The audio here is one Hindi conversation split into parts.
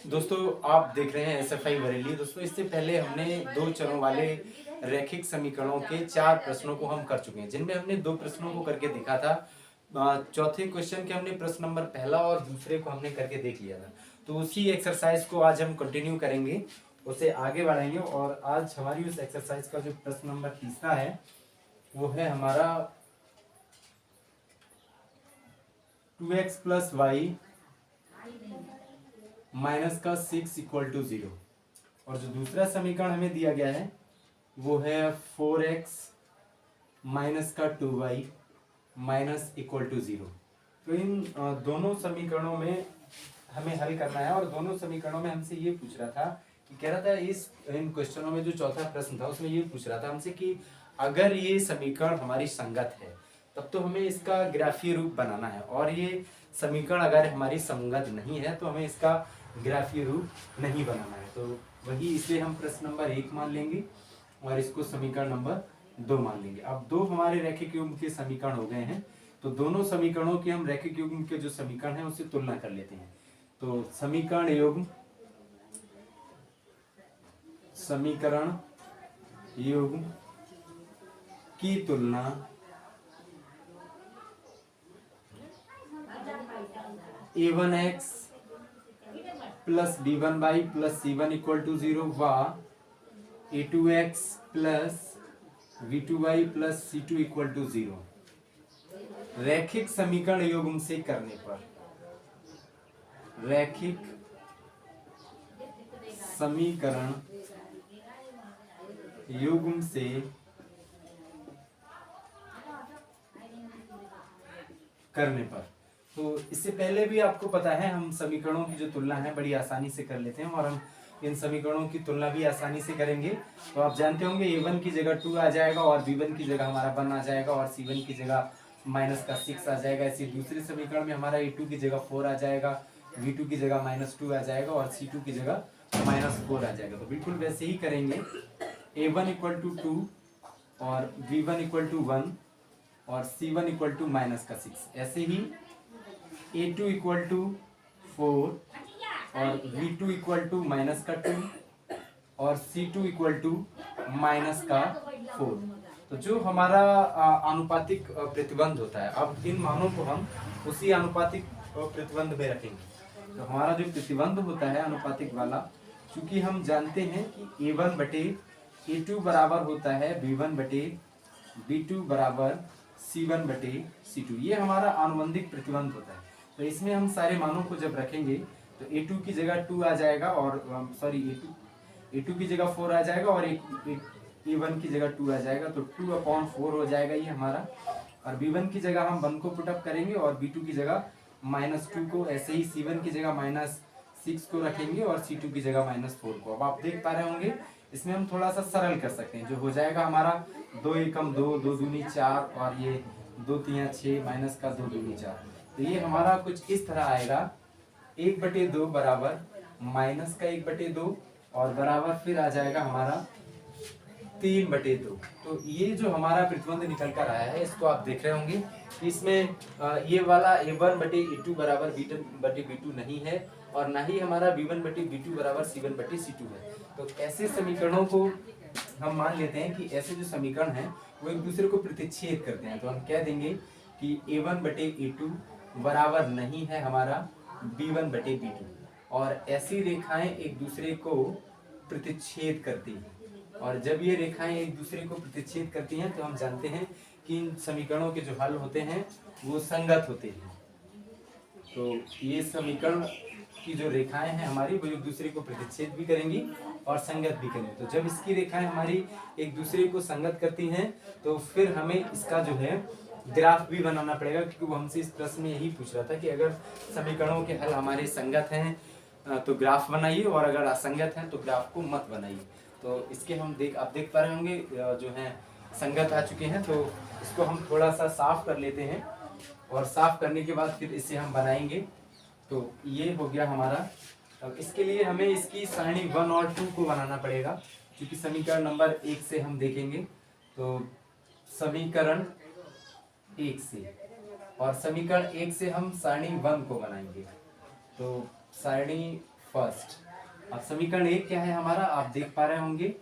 दोस्तों आप देख रहे हैं SFI बरेली। दोस्तों इससे पहले हमने दो चरों वाले रैखिक समीकरणों के 4 प्रश्नों को हम कर चुके हैं, जिनमें हमने 2 प्रश्नों को करके देखा था। चौथे क्वेश्चन के हमने प्रश्न नंबर पहला और दूसरे को हमने करके देख लिया था। तो उसी एक्सरसाइज को आज हम कंटिन्यू करेंगे, उसे आगे बढ़ाएंगे। और आज हमारी उस एक्सरसाइज का जो प्रश्न नंबर तीसरा है वो है हमारा 2x + y माइनस का 6 = 0। और जो दूसरा समीकरण हमें दिया गया है वो है 4x माइनस का 2y माइनस = 0। तो इन दोनों समीकरणों में हमें हल करना है। और दोनों समीकरणों में हमसे ये पूछ रहा था कि कह रहा था इन क्वेश्चनों में जो चौथा प्रश्न था उसमें ये पूछ रहा था हमसे कि अगर ये समीकरण हमारी संगत है तब तो हमें इसका ग्राफीय रूप बनाना है, और ये समीकरण अगर हमारी संगत नहीं है तो हमें इसका ग्राफीय रूप नहीं बनाना है। तो वही इसलिए हम प्रश्न नंबर 1 मान लेंगे और इसको समीकरण नंबर 2 मान लेंगे। अब दो हमारे रैखिक युग्म के समीकरण हो गए हैं, तो दोनों समीकरणों के हम रैखिक युग्म के जो समीकरण है उससे तुलना कर लेते हैं। तो समीकरण युग्म की तुलना a1x + b1y + c1 = 0 व a2x + v2y + c2 = 0 रैखिक समीकरण युग्म से करने पर, रैखिक समीकरण युग्म से करने पर। तो इससे पहले भी आपको पता है हम समीकरणों की जो तुलना है बड़ी आसानी से कर लेते हैं, और हम इन समीकरणों की तुलना भी आसानी से करेंगे। तो आप जानते होंगे a1 की जगह 2 आ जाएगा और b1 की जगह हमारा 1 आ जाएगा और c1 की जगह माइनस का 6 आ जाएगा। इसी दूसरे समीकरण में हमारा a2 की जगह 4 आ जाएगा, v2 की जगह -2 आ जाएगा और c2 की जगह -4 आ जाएगा। तो बिल्कुल वैसे ही करेंगे, a1 = 2 और v1 = 1 और c1 = -6। ऐसे ही a2 = 4 और v2 = -2 और c2 = -4। तो जो हमारा आनुपातिक प्रतिबंध होता है, अब इन मानों को हम उसी आनुपातिक प्रतिबंध में रखेंगे। तो हमारा जो प्रतिबंध होता है आनुपातिक वाला, चूंकि हम जानते हैं कि a1/a2 बराबर होता है b1/b2 बराबर c1/c2, ये हमारा आनुबंधिक प्रतिबंध होता है। तो इसमें हम सारे मानों को जब रखेंगे तो a2 की जगह 2 आ जाएगा, और a2 की जगह 4 आ जाएगा और a1 की जगह 2 आ जाएगा, तो 2/4 हो जाएगा ये हमारा। और b1 की जगह हम 1 को पुटअप करेंगे और b2 की जगह -2 को, ऐसे ही c1 की जगह -6 को रखेंगे और c2 की जगह -4 को। अब आप देख पा रहे होंगे इसमें हम थोड़ा सा सरल कर सकते हैं, जो हो जाएगा हमारा 2 एकम 2, 2 दूनी 4 और ये 2 तिया 6 माइनस का 2 दूनी 4। तो ये हमारा कुछ इस तरह आएगा, 1/2 बराबर माइनस का 1/2 और बराबर फिर आ जाएगा हमारा 3/2। तो ये जो हमारा प्रतिबंध निकल कर आया है इसको आप देख रहे होंगे कि इसमें ये वाला a1/a2 बराबर b1/b2 नहीं है, और ना ही हमारा b1/b2 बराबर c1/c2 है। तो ऐसे समीकरणों को हम मान लेते हैं कि ऐसे जो समीकरण हैं वो एक दूसरे को प्रतिच्छेद करते हैं। तो हम कह देंगे कि a1/a2 बराबर नहीं है हमारा b1/b2, और ऐसी रेखाएं एक दूसरे को प्रतिच्छेद करती हैं। और जब ये रेखाएं एक दूसरे को प्रतिच्छेद करती हैं तो हम जानते हैं कि इन समीकरणों के जो हल होते हैं वो संगत होते हैं। तो ये समीकरण की जो रेखाएं हैं हमारी वो एक दूसरे को प्रतिच्छेद भी करेंगी और संगत भी करेंगी। तो जब इसकी रेखाएं हमारी एक दूसरे को संगत करती हैं तो फिर हमें इसका जो है ग्राफ भी बनाना पड़ेगा, क्योंकि वो हमसे इस प्रश्न में यही पूछ रहा था कि अगर समीकरणों के हल हमारे संगत हैं तो ग्राफ बनाइए, और अगर असंगत हैं तो ग्राफ को मत बनाइए। तो इसके हम आप देख पा रहे होंगे जो है संगत आ चुके हैं। तो इसको हम थोड़ा सा साफ कर लेते हैं, और साफ करने के बाद फिर इसे हम बनाएंगे। तो ये हो गया हमारा। अब इसके लिए हमें इसकी सारणी 1 और 2 को बनाना पड़ेगा, क्योंकि समीकरण नंबर 1 से हम देखेंगे। तो समीकरण 1 से और समीकरण 1 से हम सारणी 1 को बनाएंगे। तो सारणी फर्स्ट, अब समीकरण 1 क्या है हमारा, आप देख पा रहे होंगे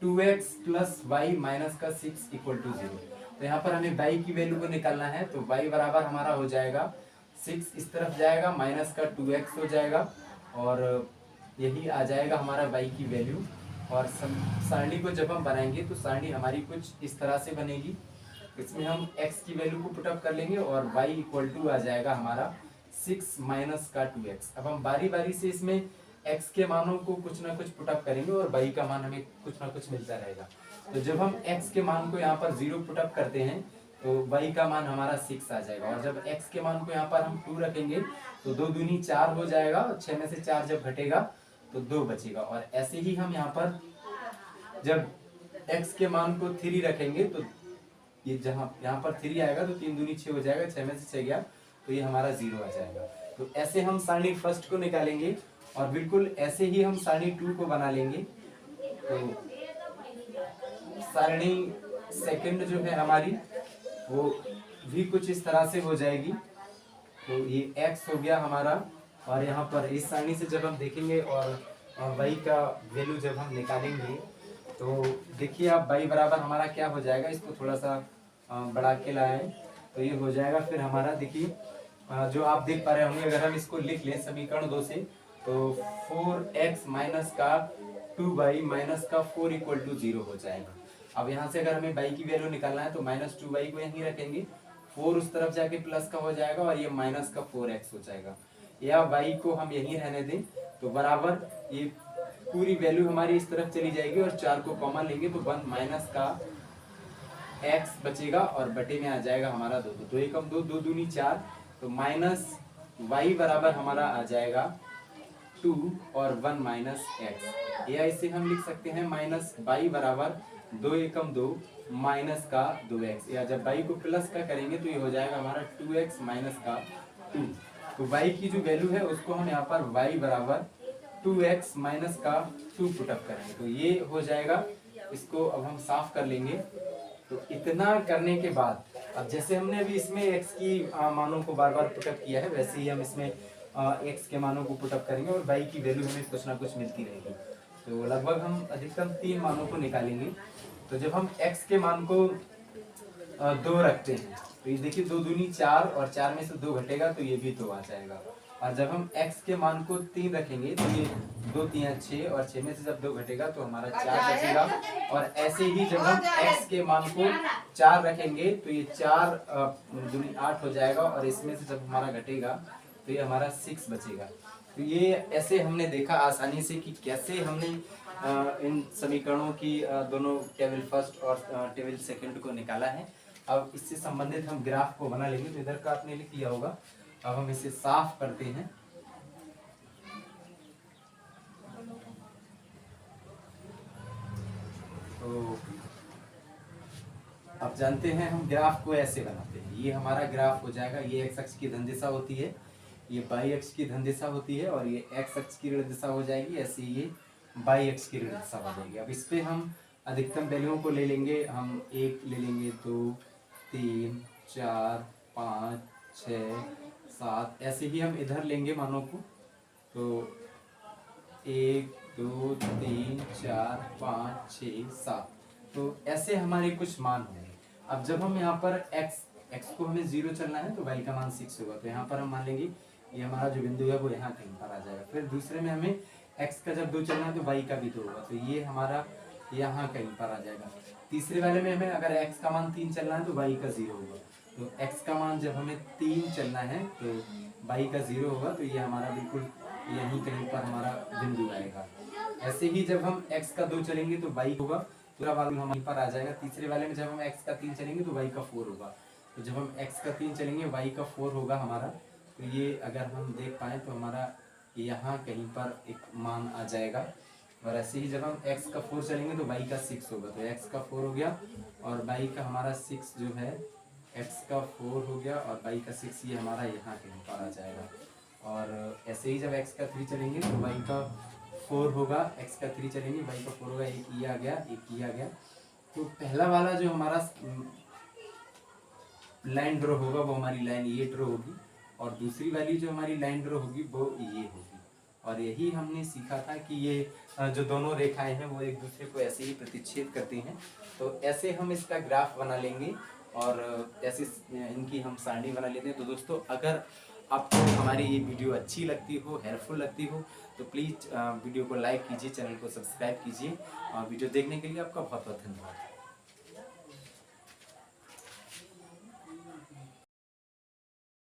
2x प्लस वाई माइनस का 6 इक्वल टू 0। तो यहाँ पर हमें y की वैल्यू को निकालना है, तो y बराबर हमारा हो जाएगा 6 इस तरफ जाएगा, माइनस का 2x हो जाएगा और यही आ जाएगा हमारा y की वैल्यू। और सारणी को जब हम बनाएंगे तो सारणी हमारी कुछ इस तरह से बनेगी। इसमें हम x की वैल्यू को पुटअप कर लेंगे और y इक्वल टू आ जाएगा हमारा 6 माइनस का 2x। अब हम बारी बारी से इसमें x के मानों को कुछ ना कुछ पुटअप करेंगे और y का मान हमें कुछ ना कुछ मिलता रहेगा। तो जब हम x के मान को यहाँ पर 0 पुटअप करते हैं तो y का मान हमारा 6 आ जाएगा, और जब x के मान को यहाँ पर हम 2 रखेंगे तो 2 दूनी 4 हो जाएगा, 6 में से 4 जब घटेगा तो 2 बचेगा। और ऐसे ही हम यहाँ पर जब x के मान को 3 रखेंगे तो ये जहाँ यहाँ पर 3 आएगा तो 3 दूनी 6 हो जाएगा, 6 में से 6 गया तो ये हमारा 0 आ जाएगा। तो ऐसे हम सारणी फर्स्ट को निकालेंगे और बिल्कुल ऐसे ही हम सारणी 2 को बना लेंगे। तो सारणी सेकंड जो है हमारी वो भी कुछ इस तरह से हो जाएगी। तो ये x हो गया हमारा, और यहाँ पर इस सारणी से जब हम देखेंगे और y का वैल्यू जब हम निकालेंगे तो देखिए आप y बराबर हमारा क्या हो जाएगा, इसको थोड़ा सा बढ़ा के लाए तो ये हो जाएगा फिर हमारा, देखिए जो आप देख पा रहे होंगे, अगर हम इसको लिख लें समीकरण 2 से तो 4x माइनस का 2y माइनस का 4 इक्वल टू 0 हो जाएगा। अब यहाँ से अगर हमें y की वैल्यू निकालना है तो माइनस 2y को यहीं रखेंगे, 4 उस तरफ जाके प्लस का हो जाएगा और ये माइनस का 4x हो जाएगा, या y को हम यहीं रहने दें तो बराबर ये पूरी वैल्यू हमारी इस तरफ चली जाएगी और 4 को कॉमन लेंगे तो 1 माइनस का x बचेगा और बटे में आ जाएगा हमारा 2, तो 2 एकम 2, 2 दूनी 4, तो माइनस y बराबर हमारा आ जाएगा 2 और 1 माइनस x, या इसे हम लिख सकते हैं माइनस y बराबर 2 एकम 2 माइनस का 2x, या जब y को प्लस का करेंगे तो ये हो जाएगा हमारा 2x माइनस का 2। तो y की जो वैल्यू है उसको हम यहाँ पर y बराबर 2x माइनस का 2 पुटअप करेंगे, तो ये हो जाएगा। इसको अब हम साफ कर लेंगे। तो इतना करने के बाद अब जैसे हमने अभी इसमें x की मानों को बार बार पुटअप किया है, वैसे ही हम इसमें x के मानों को पुटअप करेंगे और y की वैल्यू हमें कुछ ना कुछ मिलती रहेगी। तो लगभग हम अधिकतम 3 मानों को निकालेंगे। तो जब हम x के मान को 2 रखते हैं तो ये देखिए 2 दूनी 4 और 4 में से 2 घटेगा तो ये भी 2 आ जाएगा। और जब हम x के मान को 3 रखेंगे तो ये 2 3 6 और 6 में से जब 2 घटेगा तो हमारा 4 बचेगा। और ऐसे ही जब हम x के मान को 4 रखेंगे तो ये 4 दूनी 8 हो जाएगा और इसमें से जब हमारा घटेगा तो ये हमारा 6 बचेगा। तो ये ऐसे हमने देखा आसानी से कि कैसे हमने इन समीकरणों की दोनों टेबल फर्स्ट और टेबल सेकंड को निकाला है। अब इससे संबंधित हम ग्राफ को बना लेंगे। तो इधर का आपने लिख लिया होगा, अब हम इसे साफ करते हैं। तो अब जानते हैं हम ग्राफ को ऐसे बनाते हैं। ये हमारा ग्राफ हो जाएगा, ये x अक्ष की धन दिशा होती है, ये y अक्ष की धन दिशा होती है और ये x अक्ष की ऋण दिशा हो जाएगी, ऐसे ये y अक्ष की ऋण दिशा हो जाएगी। अब इस पे हम अधिकतम वैल्यूओं को ले लेंगे, हम 1 ले लेंगे, 2 3 4 5 6 7, ऐसे ही हम इधर लेंगे मानों को। तो 1 2 3 4 5 6 7, तो ऐसे हमारे कुछ मान होंगे। अब जब हम यहाँ पर x को हमें 0 चलना है तो y का मान 6 होगा, तो यहाँ पर हम मान लेंगे ये हमारा जो बिंदु है वो यहाँ कहीं पर आ जाएगा। फिर दूसरे में हमें x का जब 2 चलना है तो y का भी 2 होगा, तो ये हमारा यहाँ कहीं पर आ जाएगा। तीसरे वाले में हमें अगर x का मान 3 चलना है तो y का 0 होगा, तो x का मान जब हमें 3 चलना है तो y का 0 होगा, तो ये हमारा बिल्कुल यहीं कहीं पर हमारा बिंदु आएगा। ऐसे ही जब हम x का 2 चलेंगे तो y होगा, पूरा वाला हमारे पर आ जाएगा। तीसरे वाले में जब हम x का 3 चलेंगे तो y का 4 होगा, तो जब हम x का 3 चलेंगे y का 4 होगा हमारा। तो ये अगर हम देख पाए तो हमारा यहाँ कहीं पर एक मान आ जाएगा। और ऐसे ही जब हम x का 4 चलेंगे तो y का 6 होगा, तो x का 4 हो गया और y का हमारा 6 जो है, x का 4 हो गया और y का 6, ये हमारा यहाँ कहीं पर आ जाएगा। और ऐसे ही जब x का 3 चलेंगे तो y का 4 होगा, x का 3 चलेंगे y का 4 होगा, एक ये आ गया, एक ये आ गया। तो पहला वाला जो हमारा लाइन ड्रॉ होगा वो हमारी लाइन ये ड्रॉ होगी, और दूसरी वाली जो हमारी लाइन ड्रॉ होगी वो ये होगी। और यही हमने सीखा था कि ये जो दोनों रेखाएं हैं वो एक दूसरे को ऐसे ही प्रतिच्छेद करती हैं। तो ऐसे हम इसका ग्राफ बना लेंगे और ऐसे इनकी हम सारणी बना लेते हैं। तो दोस्तों, अगर आपको हमारी ये वीडियो अच्छी लगती हो, हेल्पफुल लगती हो, तो प्लीज़ वीडियो को लाइक कीजिए, चैनल को सब्सक्राइब कीजिए, और वीडियो देखने के लिए आपका बहुत बहुत धन्यवाद।